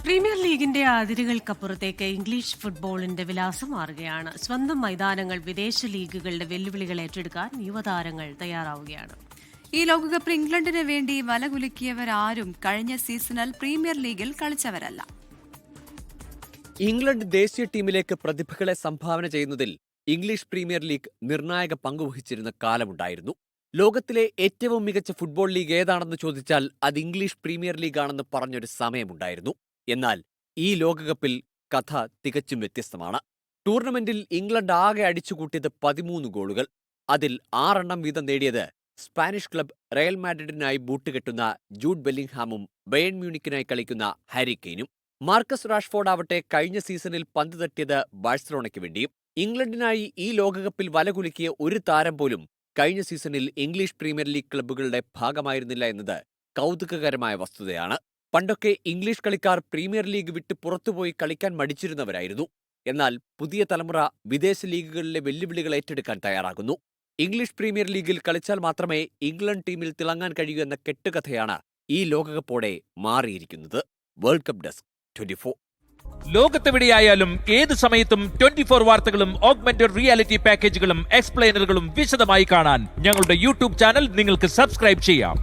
Premier ലീഗിന്റെ അതിരുകൾക്കപ്പുറത്തേക്ക് English ഫുട്ബോളിന്റെ വിലാസം മാറുകയാണ്. സ്വന്തം മൈതാനങ്ങൾ വിദേശ ലീഗുകളുടെ വെല്ലുവിളികൾ ഏറ്റെടുക്കാൻ യുവതാരങ്ങൾ തയ്യാറാവുകയാണ്. ഈ ലോകകപ്പ് ഇംഗ്ലണ്ടിന് വേണ്ടി വലകുലുക്കിയവരാരും കഴിഞ്ഞ സീസണിൽ പ്രീമിയർ ലീഗിൽ കളിച്ചവരല്ല. ഇംഗ്ലണ്ട് ദേശീയ ടീമിലേക്ക് പ്രതിഭകളെ സംഭാവന ചെയ്യുന്നതിൽ ഇംഗ്ലീഷ് പ്രീമിയർ ലീഗ് നിർണായക പങ്കുവഹിച്ചിരുന്ന കാലമുണ്ടായിരുന്നു. ലോകത്തിലെ ഏറ്റവും മികച്ച ഫുട്ബോൾ ലീഗ് ഏതാണെന്ന് ചോദിച്ചാൽ അത് ഇംഗ്ലീഷ് പ്രീമിയർ ലീഗാണെന്ന് പറഞ്ഞൊരു സമയമുണ്ടായിരുന്നു. എന്നാൽ ഈ ലോകകപ്പിൽ കഥ തികച്ചും വ്യത്യസ്തമാണ്. ടൂർണമെന്റിൽ ഇംഗ്ലണ്ട് ആകെ അടിച്ചുകൂട്ടിയത് 13 ഗോളുകൾ. അതിൽ 6 വീതം നേടിയത് സ്പാനിഷ് ക്ലബ് റയൽ മാഡ്രിഡിനായി ബൂട്ടുകെട്ടുന്ന ജൂഡ് ബെല്ലിംഗ്ഹാമും ബയേൺ മ്യൂണിക്കിനായി കളിക്കുന്ന ഹാരി കെയ്നും. മാർക്കസ് റാഷ്ഫോർഡ് ആവട്ടെ കഴിഞ്ഞ സീസണിൽ പന്ത് തട്ടിയത് ബാഴ്സലോണയ്ക്ക് വേണ്ടിയും. ഇംഗ്ലണ്ടിനായി ഈ ലോകകപ്പിൽ വലകുലുക്കിയ ഒരു താരം പോലും കഴിഞ്ഞ സീസണിൽ ഇംഗ്ലീഷ് പ്രീമിയർ ലീഗ് ക്ലബ്ബുകളുടെ ഭാഗമായിരുന്നില്ല എന്നത് കൗതുകകരമായ വസ്തുതയാണ്. പണ്ടൊക്കെ ഇംഗ്ലീഷ് കളിക്കാർ പ്രീമിയർ ലീഗ് വിട്ട് പുറത്തുപോയി കളിക്കാൻ മടിച്ചിരുന്നവരായിരുന്നു. എന്നാൽ പുതിയ തലമുറ വിദേശ ലീഗുകളിലെ വെല്ലുവിളികൾ ഏറ്റെടുക്കാൻ തയ്യാറാകുന്നു. ഇംഗ്ലീഷ് പ്രീമിയർ ലീഗിൽ കളിച്ചാൽ മാത്രമേ ഇംഗ്ലണ്ട് ടീമിൽ തിളങ്ങാൻ കഴിയൂ എന്ന കെട്ടുകഥയാണ് ഈ ലോകകപ്പോടെ മാറിയിരിക്കുന്നത്. World cup desk 24. ലോകത്തെവിടെയായാലും ഏത് സമയത്തും 24 വാർത്തകളും ഓഗ്മെന്റഡ് റിയാലിറ്റി പാക്കേജുകളും എക്സ്പ്ലെയിനറുകളും വിശദമായി കാണാൻ ഞങ്ങളുടെ യൂട്യൂബ് ചാനൽ നിങ്ങൾക്ക് സബ്സ്ക്രൈബ് ചെയ്യാം.